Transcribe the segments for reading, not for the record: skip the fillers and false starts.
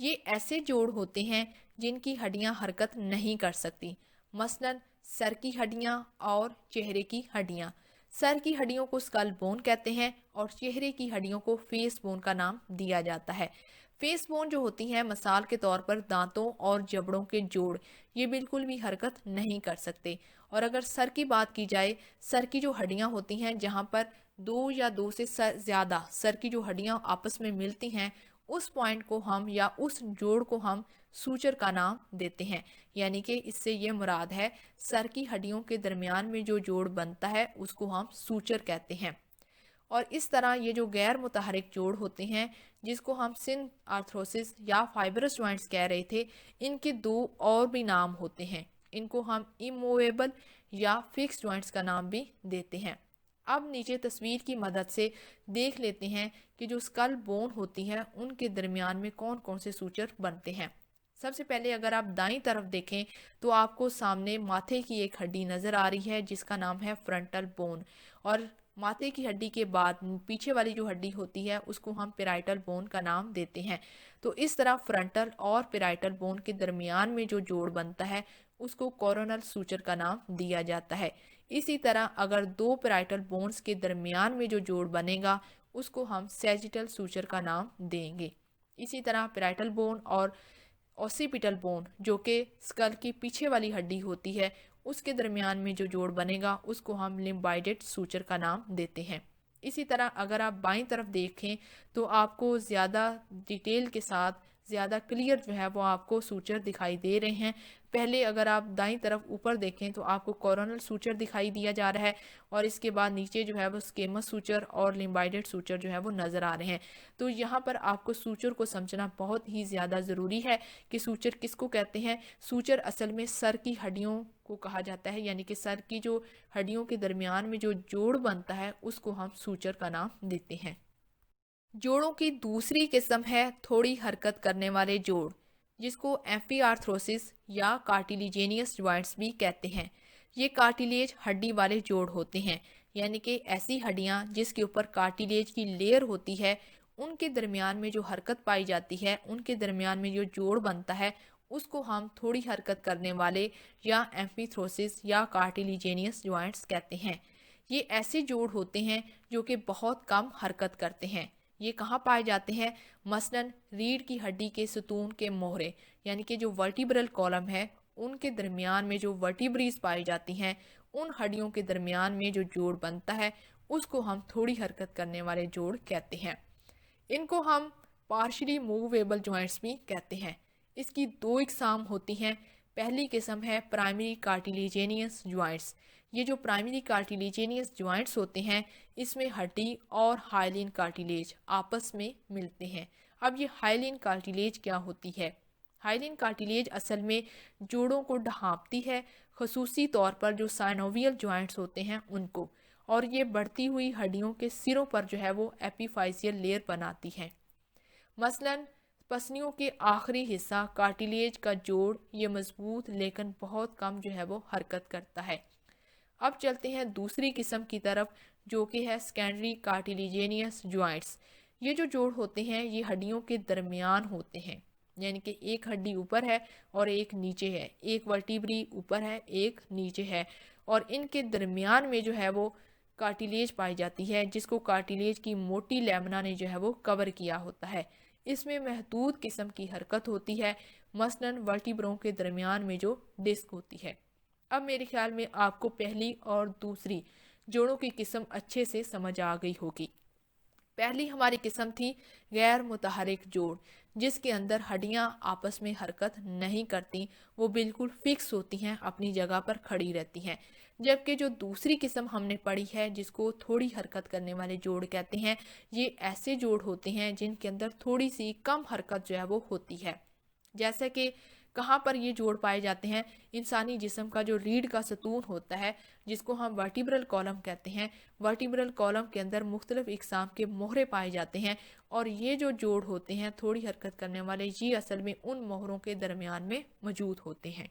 یہ ایسے جوڑ ہوتے ہیں جن کی ہڈیاں حرکت نہیں کر سکتی، مثلاً سر کی ہڈیاں اور چہرے کی ہڈیاں۔ سر کی ہڈیوں کو اسکل بون کہتے ہیں اور چہرے کی ہڈیوں کو فیس بون کا نام دیا جاتا ہے۔ فیس بون جو ہوتی ہیں مثال کے طور پر دانتوں اور جبڑوں کے جوڑ، یہ بالکل بھی حرکت نہیں کر سکتے۔ اور اگر سر کی بات کی جائے، سر کی جو ہڈیاں ہوتی ہیں جہاں پر دو یا دو سے زیادہ سر کی جو ہڈیاں آپس میں ملتی ہیں، اس پوائنٹ کو ہم یا اس جوڑ کو ہم سوچر کا نام دیتے ہیں، یعنی کہ اس سے یہ مراد ہے سر کی ہڈیوں کے درمیان میں جو جوڑ بنتا ہے اس کو ہم سوچر کہتے ہیں۔ اور اس طرح یہ جو غیر متحرک جوڑ ہوتے ہیں جس کو ہم سن آرتھروسس یا فائبرس جوائنٹس کہہ رہے تھے، ان کے دو اور بھی نام ہوتے ہیں، ان کو ہم اموویبل یا فکس جوائنٹس کا نام بھی دیتے ہیں۔ اب نیچے تصویر کی مدد سے دیکھ لیتے ہیں کہ جو اسکل بون ہوتی ہے ان کے درمیان میں کون کون سے سوچر بنتے ہیں۔ سب سے پہلے اگر آپ دائیں طرف دیکھیں تو آپ کو سامنے ماتھے کی ایک ہڈی نظر آ رہی ہے جس کا نام ہے فرنٹل بون، اور ماتھے کی ہڈی کے بعد پیچھے والی جو ہڈی ہوتی ہے اس کو ہم پیرائٹل بون کا نام دیتے ہیں۔ تو اس طرح فرنٹل اور پیرائٹل بون کے درمیان میں جو جوڑ بنتا ہے اس کو کورونل سوچر کا نام دیا جاتا ہے۔ اسی طرح اگر دو پیرائٹل بونز کے درمیان میں جو جوڑ بنے گا اس کو ہم سیجیٹل سوچر کا نام دیں گے۔ اسی طرح پیرائٹل بون اور اوسیپیٹل بون جو کہ اسکل کی پیچھے والی ہڈی ہوتی ہے اس کے درمیان میں جو جوڑ بنے گا اس کو ہم لمبائڈڈ سوچر کا نام دیتے ہیں۔ اسی طرح اگر آپ بائیں طرف دیکھیں تو آپ کو زیادہ ڈیٹیل کے ساتھ زیادہ کلیئر جو ہے وہ آپ کو سوچر دکھائی دے رہے ہیں۔ پہلے اگر آپ دائیں طرف اوپر دیکھیں تو آپ کو کورونل سوچر دکھائی دیا جا رہا ہے، اور اس کے بعد نیچے جو ہے وہ اسکیمس سوچر اور لمبائڈڈ سوچر جو ہے وہ نظر آ رہے ہیں۔ تو یہاں پر آپ کو سوچر کو سمجھنا بہت ہی زیادہ ضروری ہے کہ سوچر کس کو کہتے ہیں۔ سوچر اصل میں سر کی ہڈیوں کو کہا جاتا ہے، یعنی کہ سر کی جو ہڈیوں کے درمیان میں جو جوڑ بنتا ہے اس کو ہم سوچر کا نام دیتے ہیں۔ جوڑوں کی دوسری قسم ہے تھوڑی حرکت کرنے والے جوڑ، جس کو ایمفی آرتھروسس یا کارٹیلیجینیس جوائنٹس بھی کہتے ہیں۔ یہ کارٹیلیج ہڈی والے جوڑ ہوتے ہیں، یعنی کہ ایسی ہڈیاں جس کے اوپر کارٹیلیج کی لیئر ہوتی ہے ان کے درمیان میں جو حرکت پائی جاتی ہے، ان کے درمیان میں جو جوڑ بنتا ہے اس کو ہم تھوڑی حرکت کرنے والے یا ایمفیتھروسس یا کارٹیلیجینیس جوائنٹس کہتے ہیں۔ یہ ایسے جوڑ ہوتے ہیں جو کہ بہت کم حرکت کرتے ہیں۔ یہ کہاں پائے جاتے ہیں؟ مثلاً ریڑھ کی ہڈی کے ستون کے موہرے، یعنی کہ جو ورٹیبرل کالم ہے ان کے درمیان میں جو ورٹیبریز پائی جاتی ہیں، ان ہڈیوں کے درمیان میں جو جوڑ بنتا ہے اس کو ہم تھوڑی حرکت کرنے والے جوڑ کہتے ہیں۔ ان کو ہم پارشلی موویبل جوائنٹس بھی کہتے ہیں۔ اس کی دو اقسام ہوتی ہیں۔ پہلی قسم ہے پرائمری کارٹیلیجینیس جوائنٹس۔ یہ جو پرائمری کارٹیلیجینیس جوائنٹس ہوتے ہیں اس میں ہڈی اور ہائلین کارٹیلیج آپس میں ملتے ہیں۔ اب یہ ہائلین کارٹیلیج کیا ہوتی ہے؟ ہائلین کارٹیلیج اصل میں جوڑوں کو ڈھانپتی ہے، خصوصی طور پر جو سائنوویل جوائنٹس ہوتے ہیں ان کو، اور یہ بڑھتی ہوئی ہڈیوں کے سروں پر جو ہے وہ ایپیفائزیل لیئر بناتی ہے۔ مثلاً پسلیوں کے آخری حصہ کارٹیلیج کا جوڑ یہ مضبوط لیکن بہت کم جو ہے وہ حرکت کرتا ہے۔ اب چلتے ہیں دوسری قسم کی طرف جو کہ ہے سیکنڈری کارٹیلیجینیس جوائنٹس۔ یہ جو جوڑ ہوتے ہیں یہ ہڈیوں کے درمیان ہوتے ہیں، یعنی کہ ایک ہڈی اوپر ہے اور ایک نیچے ہے، ایک ورٹیبری اوپر ہے ایک نیچے ہے، اور ان کے درمیان میں جو ہے وہ کارٹیلیج پائی جاتی ہے جس کو کارٹیلیج کی موٹی لیمنا نے جو ہے وہ کور کیا ہوتا ہے۔ اس میں محدود قسم کی حرکت ہوتی ہے، مثلاً ورٹیبروں کے درمیان میں جو ڈسک ہوتی ہے۔ اب میرے خیال میں آپ کو پہلی اور دوسری جوڑوں کی قسم اچھے سے سمجھ آ گئی ہوگی۔ پہلی ہماری قسم تھی غیر متحرک جوڑ، جس کے اندر ہڈیاں آپس میں حرکت نہیں کرتی، وہ بالکل فکس ہوتی ہیں، اپنی جگہ پر کھڑی رہتی ہیں۔ جبکہ جو دوسری قسم ہم نے پڑھی ہے جس کو تھوڑی حرکت کرنے والے جوڑ کہتے ہیں، یہ ایسے جوڑ ہوتے ہیں جن کے اندر تھوڑی سی کم حرکت جو ہے وہ ہوتی ہے۔ جیسے کہ کہاں پر یہ جوڑ پائے جاتے ہیں؟ انسانی جسم کا جو ریڑھ کا ستون ہوتا ہے جس کو ہم ورٹیبرل کالم کہتے ہیں، ورٹیبرل کالم کے اندر مختلف اقسام کے موہرے پائے جاتے ہیں، اور یہ جو جوڑ ہوتے ہیں تھوڑی حرکت کرنے والے یہ اصل میں ان موہروں کے درمیان میں موجود ہوتے ہیں۔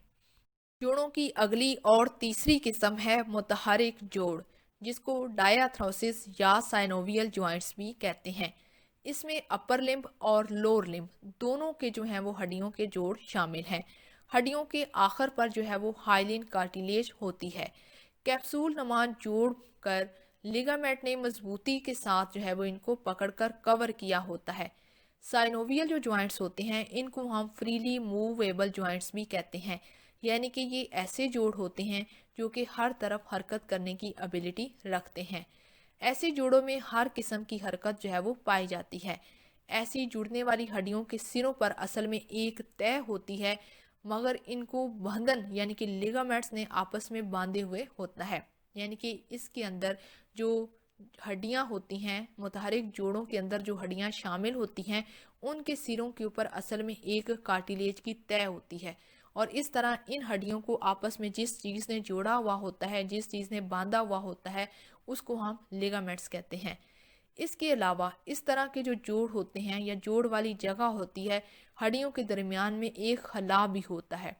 جوڑوں کی اگلی اور تیسری قسم ہے متحرک جوڑ، جس کو ڈائیاتھروسس یا سائنوویل جوائنٹس بھی کہتے ہیں۔ اس میں اپر لمب اور لور لمب دونوں کے جو ہیں وہ ہڈیوں کے جوڑ شامل ہیں۔ ہڈیوں کے آخر پر جو ہے وہ ہائلین کارٹیلیج ہوتی ہے۔ کیپسول نما جوڑ کر لیگامنٹ نے مضبوطی کے ساتھ جو ہے وہ ان کو پکڑ کر کور کیا ہوتا ہے۔ سائنوویل جو جوائنٹس ہوتے ہیں ان کو ہم فریلی موویبل جوائنٹس بھی کہتے ہیں، یعنی کہ یہ ایسے جوڑ ہوتے ہیں جو کہ ہر طرف حرکت کرنے کی ابیلٹی رکھتے ہیں۔ ایسے جوڑوں میں ہر قسم کی حرکت جو ہے وہ پائی جاتی ہے۔ ایسی جڑنے والی ہڈیوں کے سروں پر اصل میں ایک طے ہوتی ہے، مگر ان کو بندھن یعنی کہ لیگامنٹس نے آپس میں باندھے ہوئے ہوتا ہے، یعنی کہ اس کے اندر جو ہڈیاں ہوتی ہیں، متحرک جوڑوں کے اندر جو ہڈیاں شامل ہوتی ہیں ان کے سروں کے اوپر اصل میں ایک کارٹیلیج کی طے ہوتی ہے، اور اس طرح ان ہڈیوں کو آپس میں جس چیز نے جوڑا ہوا ہوتا ہے، جس چیز نے باندھا ہوا ہوتا ہے، اس کو ہم لیگامنٹس کہتے ہیں۔ اس کے علاوہ اس طرح کے جو جوڑ ہوتے ہیں یا جوڑ والی جگہ ہوتی ہے، ہڈیوں کے درمیان میں ایک خلا بھی ہوتا ہے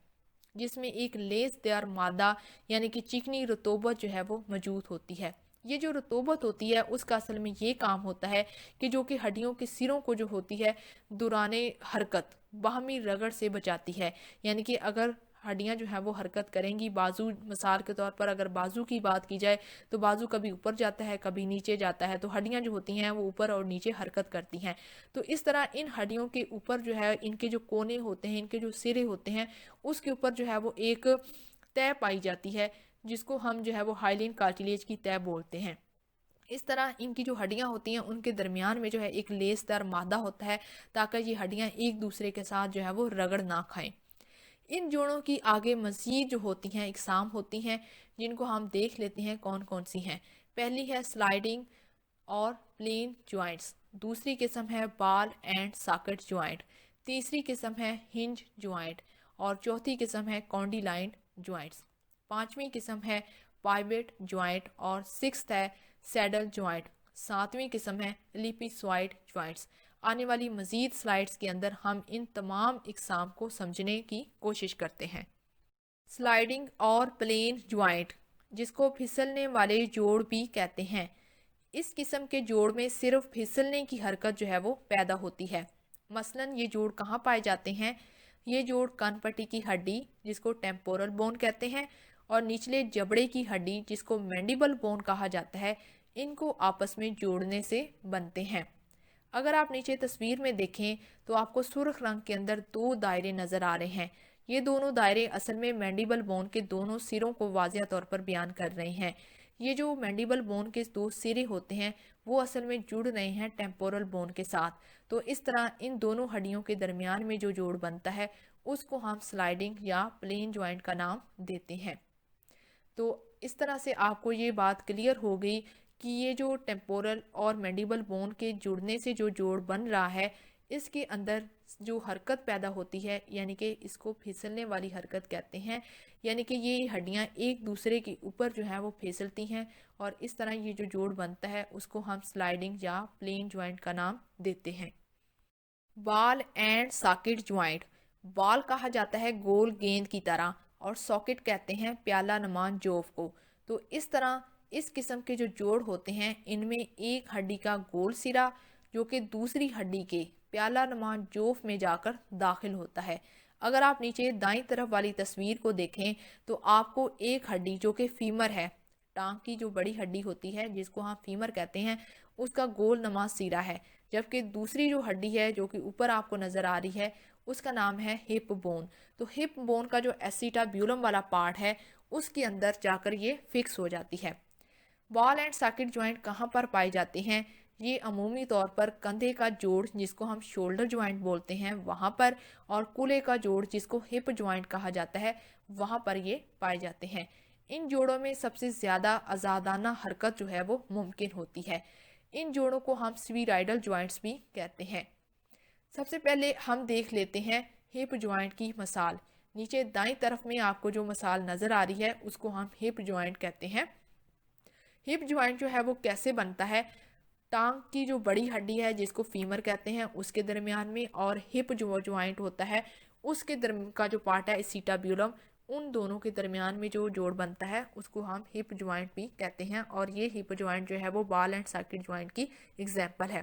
جس میں ایک لیس دار مادہ یعنی کہ چکنی رطوبت جو ہے وہ موجود ہوتی ہے۔ یہ جو رطوبت ہوتی ہے اس کا اصل میں یہ کام ہوتا ہے کہ جو کہ ہڈیوں کے سروں کو جو ہوتی ہے دوران حرکت باہمی رگڑ سے بچاتی ہے، یعنی کہ اگر ہڈیاں جو ہیں وہ حرکت کریں گی، بازو مثال کے طور پر اگر بازو کی بات کی جائے تو بازو کبھی اوپر جاتا ہے کبھی نیچے جاتا ہے، تو ہڈیاں جو ہوتی ہیں وہ اوپر اور نیچے حرکت کرتی ہیں۔ تو اس طرح ان ہڈیوں کے اوپر جو ہے ان کے جو کونے ہوتے ہیں، ان کے جو سرے ہوتے ہیں، اس کے اوپر جو ہے وہ ایک طے پائی جاتی ہے جس کو ہم جو ہے وہ ہائلین کارٹیلیج کی طے بولتے ہیں۔ اس طرح ان کی جو ہڈیاں ہوتی ہیں ان کے درمیان میں جو ہے ایک لیس دار مادہ ہوتا ہے تاکہ یہ ہڈیاں ایک دوسرے کے ساتھ جو ہے وہ رگڑ نہ کھائیں۔ ان جوڑوں کی آگے مزید جو ہوتی ہیں اقسام ہوتی ہیں جن کو ہم دیکھ لیتے ہیں کون کون سی ہیں۔ پہلی ہے سلائیڈنگ اور پلین جوائنٹس، دوسری قسم ہے بال اینڈ ساکٹ جوائنٹ، تیسری قسم ہے ہنج جوائنٹ، اور چوتھی قسم ہے کونڈیلائن جوائنٹس، پانچویں قسم ہے پائیوٹ جوائنٹ، اور سکسth ہے سیڈل جوائنٹ، ساتویں قسم ہے لیپیسوائڈ جوائنٹس۔ آنے والی مزید سلائیڈز کے اندر ہم ان تمام اقسام کو سمجھنے کی کوشش کرتے ہیں۔ سلائیڈنگ اور پلین جوائنٹ، جس کو پھسلنے والے جوڑ بھی کہتے ہیں، اس قسم کے جوڑ میں صرف پھسلنے کی حرکت جو ہے وہ پیدا ہوتی ہے۔ مثلاً یہ جوڑ کہاں پائے جاتے ہیں؟ یہ جوڑ کان پٹی کی ہڈی جس کو ٹیمپورل بون کہتے ہیں اور نچلے جبڑے کی ہڈی جس کو مینڈیبل بون کہا جاتا ہے، ان کو آپس میں جوڑنے سے بنتے ہیں۔ اگر آپ نیچے تصویر میں دیکھیں تو آپ کو سرخ رنگ کے اندر دو دائرے نظر آ رہے ہیں۔ یہ دونوں دائرے اصل میں مینڈیبل بون کے دونوں سروں کو واضح طور پر بیان کر رہے ہیں۔ یہ جو مینڈیبل بون کے دو سرے ہوتے ہیں وہ اصل میں جڑ رہے ہیں ٹیمپورل بون کے ساتھ، تو اس طرح ان دونوں ہڈیوں کے درمیان میں جو جوڑ بنتا ہے اس کو ہم سلائیڈنگ یا پلین جوائنٹ کا نام دیتے ہیں۔ تو اس طرح سے آپ کو یہ بات کلیئر ہو گئی کہ یہ جو ٹیمپورل اور مینڈیبل بون کے جڑنے سے جو جوڑ بن رہا ہے اس کے اندر جو حرکت پیدا ہوتی ہے، یعنی کہ اس کو پھسلنے والی حرکت کہتے ہیں، یعنی کہ یہ ہڈیاں ایک دوسرے کے اوپر جو ہیں وہ پھسلتی ہیں اور اس طرح یہ جو جوڑ بنتا ہے اس کو ہم سلائیڈنگ یا پلین جوائنٹ کا نام دیتے ہیں۔ بال اینڈ ساکٹ جوائنٹ، بال کہا جاتا ہے گول گیند کی طرح اور ساکٹ کہتے ہیں پیالہ نما جوف کو۔ تو اس طرح اس قسم کے جو جوڑ ہوتے ہیں ان میں ایک ہڈی کا گول سرا جو کہ دوسری ہڈی کے پیالہ نما جوف میں جا کر داخل ہوتا ہے۔ اگر آپ نیچے دائیں طرف والی تصویر کو دیکھیں تو آپ کو ایک ہڈی جو کہ فیمر ہے، ٹانگ کی جو بڑی ہڈی ہوتی ہے جس کو ہم فیمر کہتے ہیں، اس کا گول نما سرا ہے، جبکہ دوسری جو ہڈی ہے جو کہ اوپر آپ کو نظر آ رہی ہے اس کا نام ہے ہپ بون۔ تو ہپ بون کا جو ایسیٹابیولم والا پارٹ ہے اس کے اندر جا کر یہ فکس ہو جاتی ہے۔ بال اینڈ ساکٹ جوائنٹ کہاں پر پائے جاتے ہیں؟ یہ عمومی طور پر کندھے کا جوڑ جس کو ہم شولڈر جوائنٹ بولتے ہیں وہاں پر، اور کولے کا جوڑ جس کو ہپ جوائنٹ کہا جاتا ہے وہاں پر یہ پائے جاتے ہیں۔ ان جوڑوں میں سب سے زیادہ آزادانہ حرکت جو ہے وہ ممکن ہوتی ہے۔ ان جوڑوں کو ہم سفیرائڈل جوائنٹس بھی کہتے ہیں۔ سب سے پہلے ہم دیکھ لیتے ہیں ہپ جوائنٹ کی مثال۔ نیچے دائیں طرف میں آپ کو جو مثال نظر آ رہی ہے اس کو ہم ہپ جوائنٹ کہتے ہیں۔ ہپ جوائنٹ جو ہے وہ کیسے بنتا ہے؟ ٹانگ کی جو بڑی ہڈی ہے جس کو فیمر کہتے ہیں اس کے درمیان میں، اور ہپ جو جوائنٹ ہوتا ہے اس کے کا جو پارٹ ہے ایسیٹابیولم، ان دونوں کے درمیان میں جو جوڑ بنتا ہے اس کو ہم ہپ جوائنٹ بھی کہتے ہیں، اور یہ ہپ جوائنٹ جو ہے وہ بال اینڈ ساکٹ جوائنٹ کی ایگزامپل ہے۔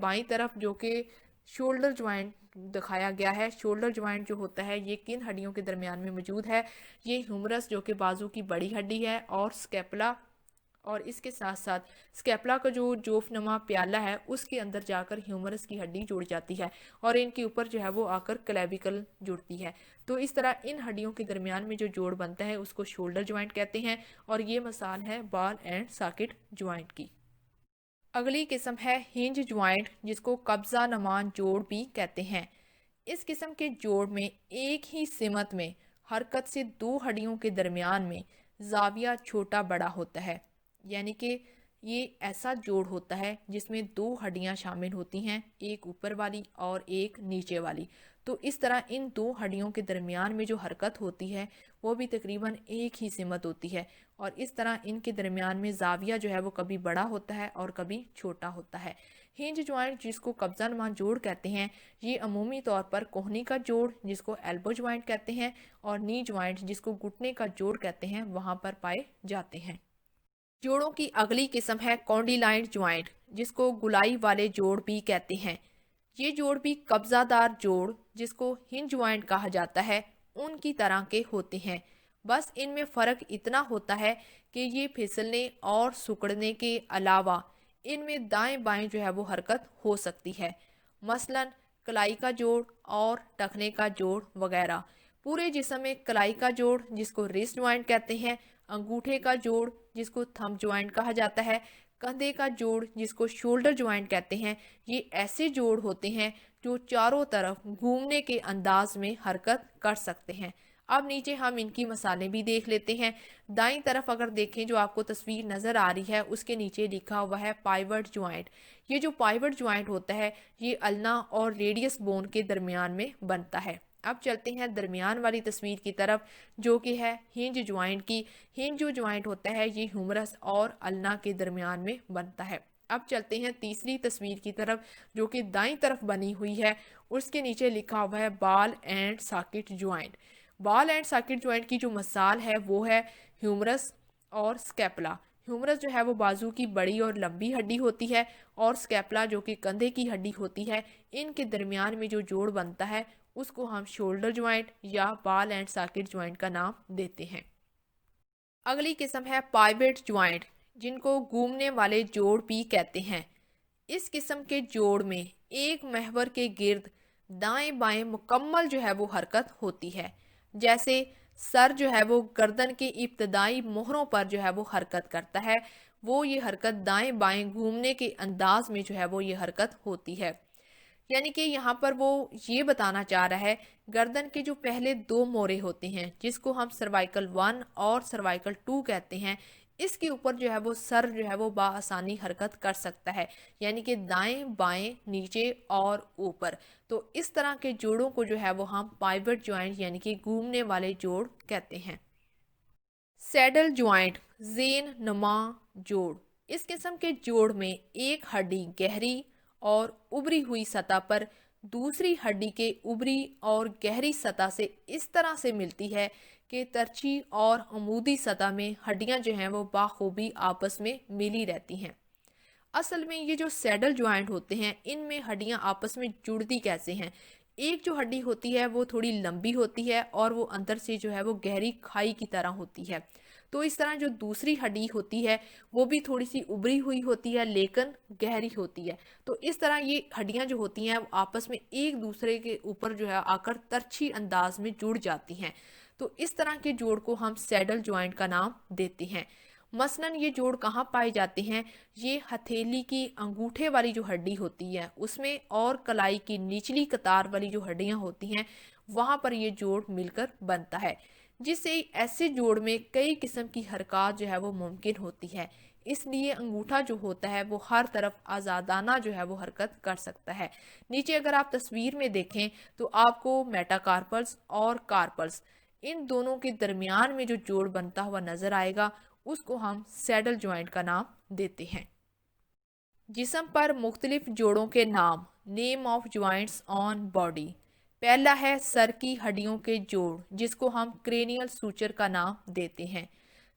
بائیں طرف جو کہ شولڈر جوائنٹ دکھایا گیا ہے. شولڈر جوائنٹ جو ہوتا ہے یہ کن ہڈیوں کے درمیان میں موجود ہے؟ یہ ہیومرس جو کہ بازو کی بڑی ہڈی ہے اور سکیپلا، اور اس کے ساتھ ساتھ سکیپلا کا جو جوف نما پیالہ ہے اس کے اندر جا کر ہیومرس کی ہڈی جڑ جاتی ہے اور ان کے اوپر جو ہے وہ آ کر کلیویکل جڑتی ہے. تو اس طرح ان ہڈیوں کے درمیان میں جو جوڑ بنتا ہے اس کو شولڈر جوائنٹ کہتے ہیں، اور یہ مثال ہے بال اینڈ ساکٹ جوائنٹ کی. اگلی قسم ہے ہنج جوائنٹ، جس کو قبضہ نمان جوڑ بھی کہتے ہیں. اس قسم کے جوڑ میں ایک ہی سمت میں حرکت سے دو ہڈیوں کے درمیان میں زاویہ چھوٹا بڑا ہوتا ہے. یعنی کہ یہ ایسا جوڑ ہوتا ہے جس میں دو ہڈیاں شامل ہوتی ہیں، ایک اوپر والی اور ایک نیچے والی. تو اس طرح ان دو ہڈیوں کے درمیان میں جو حرکت ہوتی ہے وہ بھی تقریباً ایک ہی سمت ہوتی ہے، اور اس طرح ان کے درمیان میں زاویہ جو ہے وہ کبھی بڑا ہوتا ہے اور کبھی چھوٹا ہوتا ہے. ہنج جوائنٹ جس کو قبضہ نما جوڑ کہتے ہیں، یہ عمومی طور پر کوہنی کا جوڑ جس کو ایلبو جوائنٹ کہتے ہیں اور نی جوائنٹ جس کو گھٹنے کا جوڑ کہتے ہیں وہاں پر پائے جاتے ہیں. جوڑوں کی اگلی قسم ہے کونڈیلائنڈ جوائنٹ، جس کو گلائی والے جوڑ بھی کہتے ہیں. یہ جوڑ بھی قبضہ دار جوڑ جس کو ہنج جوائنٹ کہا جاتا ہے ان کی طرح کے ہوتے ہیں، بس ان میں فرق اتنا ہوتا ہے کہ یہ پھسلنے اور سکڑنے کے علاوہ ان میں دائیں بائیں جو ہے وہ حرکت ہو سکتی ہے. مثلاً کلائی کا جوڑ اور ٹخنے کا جوڑ وغیرہ. پورے جسم میں کلائی کا جوڑ جس کو ریسٹ جوائنٹ کہتے ہیں، انگوٹھے کا جوڑ جس کو تھمب جوائنٹ کہا جاتا ہے، کندھے کا جوڑ جس کو شولڈر جوائنٹ کہتے ہیں. یہ ایسے جوڑ ہوتے ہیں جو چاروں طرف گھومنے کے انداز میں حرکت کر سکتے ہیں. اب نیچے ہم ان کی مثالیں بھی دیکھ لیتے ہیں. دائیں طرف اگر دیکھیں جو آپ کو تصویر نظر آ رہی ہے اس کے نیچے لکھا ہوا ہے پائیوٹ جوائنٹ. یہ جو پائیوٹ جوائنٹ ہوتا ہے یہ النا اور ریڈیس بون کے درمیان میں بنتا ہے. اب چلتے ہیں درمیان والی تصویر کی طرف جو کہ ہے ہنج جوائنٹ کی. ہنج جو جوائنٹ ہوتا ہے یہ ہیومرس اور النا کے درمیان میں بنتا ہے. اب چلتے ہیں تیسری تصویر کی طرف جو کہ دائیں طرف بنی ہوئی ہے. اس کے نیچے لکھا ہوا ہے ball and socket joint. Ball and socket joint کی جو مثال ہے وہ ہے ہیومرس اور سکیپلا. ہیومرس جو ہے وہ بازو کی بڑی اور لمبی ہڈی ہوتی ہے، اور سکیپلا جو کہ کندھے کی ہڈی ہوتی ہے. ان کے درمیان میں جو جوڑ بنتا ہے اس کو ہم شولڈر جوائنٹ یا بال اینڈ ساکٹ جوائنٹ کا نام دیتے ہیں. اگلی قسم ہے پائیوٹ جوائنٹ، جن کو گھومنے والے جوڑ بھی کہتے ہیں. اس قسم کے جوڑ میں ایک محور کے گرد دائیں بائیں مکمل جو ہے وہ حرکت ہوتی ہے. جیسے سر جو ہے وہ گردن کے ابتدائی موہروں پر جو ہے وہ حرکت کرتا ہے، وہ یہ حرکت دائیں بائیں گھومنے کے انداز میں جو ہے وہ یہ حرکت ہوتی ہے. یعنی کہ یہاں پر وہ یہ بتانا چاہ رہا ہے گردن کے جو پہلے دو مورے ہوتے ہیں جس کو ہم سروائیکل 1 اور سروائیکل 2 کہتے ہیں، اس کے اوپر جو ہے وہ سر جو ہے وہ بآسانی حرکت کر سکتا ہے، یعنی کہ دائیں بائیں نیچے اور اوپر. تو اس طرح کے جوڑوں کو جو ہے وہ ہم پائیوٹ جوائنٹ یعنی کہ گھومنے والے جوڑ کہتے ہیں. سیڈل جوائنٹ، زین نما جوڑ. اس قسم کے جوڑ میں ایک ہڈی گہری اور ابری ہوئی سطح پر دوسری ہڈی کے ابری اور گہری سطح سے اس طرح سے ملتی ہے کہ ترچھی اور عمودی سطح میں ہڈیاں جو ہیں وہ بخوبی آپس میں ملی رہتی ہیں. اصل میں یہ جو سیڈل جوائنٹ ہوتے ہیں ان میں ہڈیاں آپس میں جڑتی کیسے ہیں؟ ایک جو ہڈی ہوتی ہے وہ تھوڑی لمبی ہوتی ہے اور وہ اندر سے جو ہے وہ گہری کھائی کی طرح ہوتی ہے. تو اس طرح جو دوسری ہڈی ہوتی ہے وہ بھی تھوڑی سی ابری ہوئی ہوتی ہے لیکن گہری ہوتی ہے. تو اس طرح یہ ہڈیاں جو ہوتی ہیں آپس میں ایک دوسرے کے اوپر جو ہے آ کر ترچھی انداز میں جڑ جاتی ہیں. تو اس طرح کے جوڑ کو ہم سیڈل جوائنٹ کا نام دیتے ہیں. مثلاً یہ جوڑ کہاں پائے جاتے ہیں؟ یہ ہتھیلی کی انگوٹھے والی جو ہڈی ہوتی ہے اس میں اور کلائی کی نچلی قطار والی جو ہڈیاں ہوتی ہیں وہاں پر یہ جوڑ مل کر بنتا ہے، جس سے ایسے جوڑ میں کئی قسم کی حرکات جو ہے وہ ممکن ہوتی ہے. اس لیے انگوٹھا جو ہوتا ہے وہ ہر طرف آزادانہ جو ہے وہ حرکت کر سکتا ہے. نیچے اگر آپ تصویر میں دیکھیں تو آپ کو میٹا کارپلز اور کارپلز ان دونوں کے درمیان میں جو جوڑ بنتا ہوا نظر آئے گا اس کو ہم سیڈل جوائنٹ کا نام دیتے ہیں. جسم پر مختلف جوڑوں کے نام، name of joints on body. پہلا ہے سر کی ہڈیوں کے جوڑ جس کو ہم کرینیل سوچر کا نام دیتے ہیں.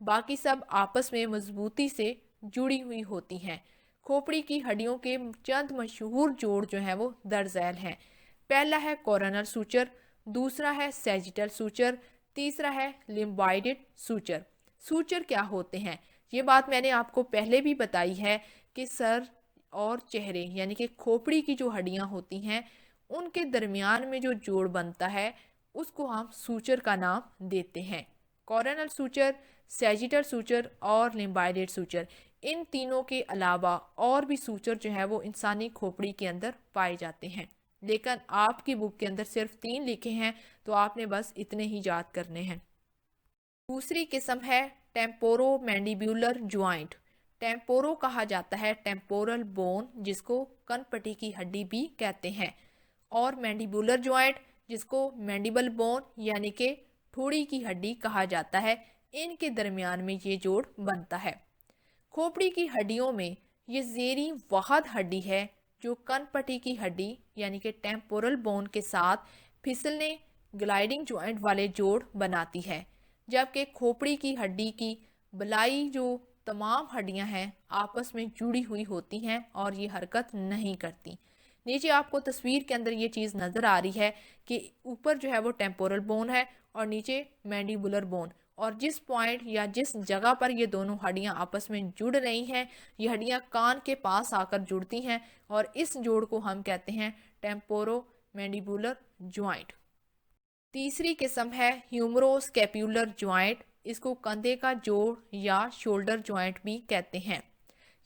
باقی سب آپس میں مضبوطی سے جڑی ہوئی ہوتی ہیں۔ کھوپڑی کی ہڈیوں کے چند مشہور جوڑ جو ہیں وہ درج ذیل ہیں۔ پہلا ہے کورونل سوچر، دوسرا ہے سیجیٹل سوچر، تیسرا ہے لیمبوئڈ سوچر۔ سوچر کیا ہوتے ہیں؟ یہ بات میں نے آپ کو پہلے بھی بتائی ہے کہ سر اور چہرے یعنی کہ کھوپڑی کی جو ہڈیاں ہوتی ہیں ان کے درمیان میں جو جوڑ بنتا ہے اس کو ہم سوچر کا نام دیتے ہیں۔ کورونل سوچر، سیجیٹل سوچر اور لیمبوئڈ سوچر، ان تینوں کے علاوہ اور بھی سوچر جو ہے وہ انسانی کھوپڑی کے اندر پائے جاتے ہیں، لیکن آپ کی بک کے اندر صرف 3 لکھے ہیں تو آپ نے بس اتنے ہی یاد کرنے ہیں۔ دوسری قسم ہے ٹیمپورو مینڈیبولر جوائنٹ۔ ٹیمپورو کہا جاتا ہے ٹیمپورل بون جس کو کن پٹی کی ہڈی بھی کہتے ہیں، اور مینڈیبولر جوائنٹ جس کو مینڈیبل بون یعنی کہ ٹھوڑی کی ہڈی کہا جاتا ہے، ان کے درمیان میں یہ جوڑ بنتا ہے۔ کھوپڑی کی ہڈیوں میں یہ زیریں واحد ہڈی ہے جو کن پٹی کی ہڈی یعنی کہ ٹیمپورل بون کے ساتھ پھسلنے گلائڈنگ جوائنٹ والے جوڑ بناتی ہے، جبکہ کھوپڑی کی ہڈی کی بلائی جو تمام ہڈیاں ہیں آپس میں جڑی ہوئی ہوتی ہیں اور یہ حرکت نہیں کرتی۔ نیچے آپ کو تصویر کے اندر یہ چیز نظر آ رہی ہے کہ اوپر جو ہے وہ ٹیمپورل بون ہے اور نیچے مینڈیبولر بون، اور جس پوائنٹ یا جس جگہ پر یہ دونوں ہڈیاں آپس میں جڑ رہی ہیں یہ ہڈیاں کان کے پاس آ کر جڑتی ہیں اور اس جوڑ کو ہم کہتے ہیں ٹیمپورو مینڈیبولر جوائنٹ۔ تیسری قسم ہے ہیومرو سکیپولر جوائنٹ، اس کو کندھے کا جوڑ یا شولڈر جوائنٹ بھی کہتے ہیں۔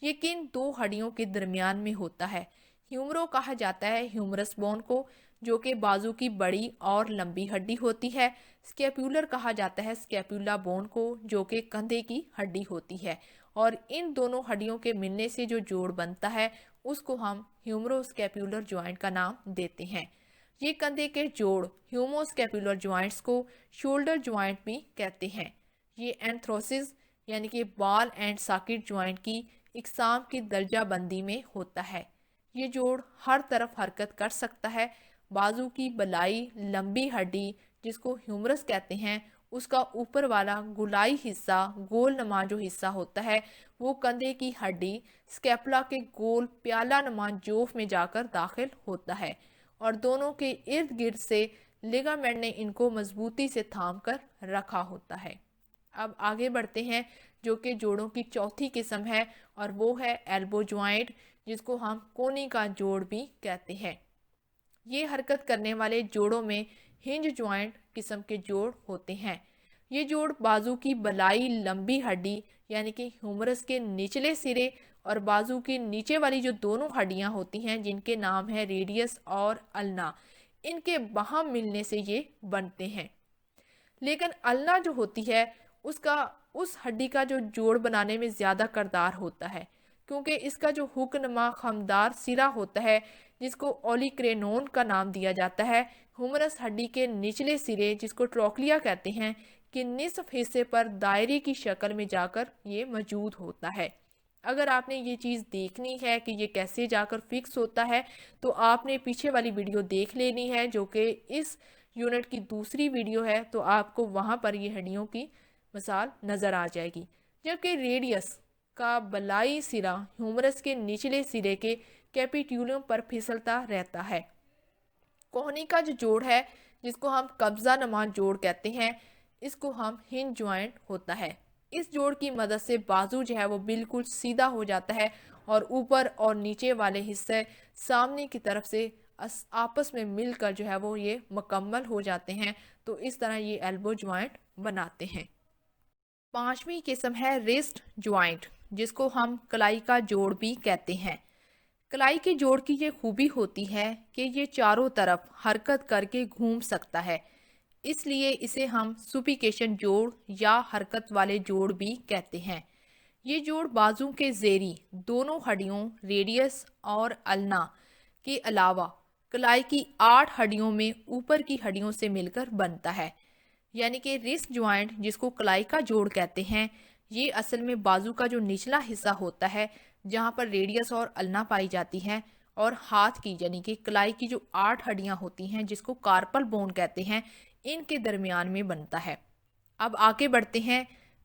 یہ کن 2 ہڈیوں کے درمیان میں ہوتا ہے؟ ہیومرو کہا جاتا ہے ہیومرس بون کو جو کہ بازو کی بڑی اور لمبی ہڈی ہوتی ہے۔ سکیپولر کہا جاتا ہے سکیپولا بون کو جو کہ کندھے کی ہڈی ہوتی ہے، اور ان دونوں ہڈیوں کے ملنے سے جو جوڑ بنتا ہے اس کو ہم ہیومرو سکیپولر جوائنٹ کا نام دیتے ہیں۔ یہ کندھے کے جوڑ ہیومو سکیپولر جوائنٹس کو شولڈر جوائنٹ بھی کہتے ہیں۔ یہ اینتھروسس یعنی کہ بال اینڈ ساکٹ جوائنٹ کی اقسام کی درجہ بندی میں ہوتا ہے۔ یہ جوڑ ہر طرف حرکت کر سکتا ہے۔ بازو کی بلائی لمبی ہڈی جس کو ہیومرس کہتے ہیں اس کا اوپر والا گولائی حصہ، گول نما جو حصہ ہوتا ہے وہ کندھے کی ہڈی سکیپولا کے گول پیالہ نما جوف میں جا کر داخل ہوتا ہے، اور دونوں کے ارد گرد سے لیگامنٹ نے ان کو مضبوطی سے تھام کر رکھا ہوتا ہے۔ اب آگے بڑھتے ہیں جو کہ جوڑوں کی چوتھی قسم ہے، اور وہ ہے ایلبو جوائنٹ جس کو ہم کونی کا جوڑ بھی کہتے ہیں۔ یہ حرکت کرنے والے جوڑوں میں ہنج جوائنٹ قسم کے جوڑ ہوتے ہیں۔ یہ جوڑ بازو کی بلائی لمبی ہڈی یعنی کہ ہیومرس کے نچلے سرے اور بازو کی نیچے والی جو دونوں ہڈیاں ہوتی ہیں جن کے نام ہے ریڈیس اور النا، ان کے باہم ملنے سے یہ بنتے ہیں۔ لیکن النا جو ہوتی ہے اس ہڈی کا جو جوڑ بنانے میں زیادہ کردار ہوتا ہے، کیونکہ اس کا جو ہک نما خمدار سرا ہوتا ہے جس کو اولیکرینون کا نام دیا جاتا ہے، ہیومرس ہڈی کے نچلے سرے جس کو ٹروکلیا کہتے ہیں کہ نصف حصے پر دائرے کی شکل میں جا کر یہ موجود ہوتا ہے۔ اگر آپ نے یہ چیز دیکھنی ہے کہ یہ کیسے جا کر فکس ہوتا ہے تو آپ نے پیچھے والی ویڈیو دیکھ لینی ہے جو کہ اس یونٹ کی دوسری ویڈیو ہے، تو آپ کو وہاں پر یہ ہڈیوں کی مثال نظر آ جائے گی۔ جبکہ ریڈیس کا بلائی سرا ہیومرس کے نچلے سرے کے کیپیٹیولم پر پھسلتا رہتا ہے۔ کوہنی کا جو جوڑ ہے جس کو ہم قبضہ نما جوڑ کہتے ہیں، اس کو ہم ہنج جوائنٹ ہوتا ہے۔ اس جوڑ کی مدد سے بازو جو ہے وہ بالکل سیدھا ہو جاتا ہے اور اوپر اور نیچے والے حصے سامنے کی طرف سے آپس میں مل کر جو ہے وہ یہ مکمل ہو جاتے ہیں، تو اس طرح یہ ایلبو جوائنٹ بناتے ہیں۔ پانچویں قسم ہے ریسٹ جوائنٹ جس کو ہم کلائی کا جوڑ بھی کہتے ہیں۔ کلائی کے جوڑ کی یہ خوبی ہوتی ہے کہ یہ چاروں طرف حرکت کر کے گھوم سکتا ہے، اس لیے اسے ہم سپیکیشن جوڑ یا حرکت والے جوڑ بھی کہتے ہیں۔ یہ جوڑ بازو کے زیریں دونوں ہڈیوں ریڈیس اور النا کے علاوہ کلائی کی 8 ہڈیوں میں اوپر کی ہڈیوں سے مل کر بنتا ہے۔ یعنی کہ ریسٹ جوائنٹ جس کو کلائی کا جوڑ کہتے ہیں، یہ اصل میں بازو کا جو نچلا حصہ ہوتا ہے جہاں پر ریڈیس اور النا پائی جاتی ہے، اور ہاتھ کی یعنی کہ کلائی کی جو 8 ہڈیاں ہوتی ہیں جس کو کارپل بون کہتے ہیں، ان کے درمیان میں بنتا ہے۔ اب آگے بڑھتے ہیں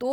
2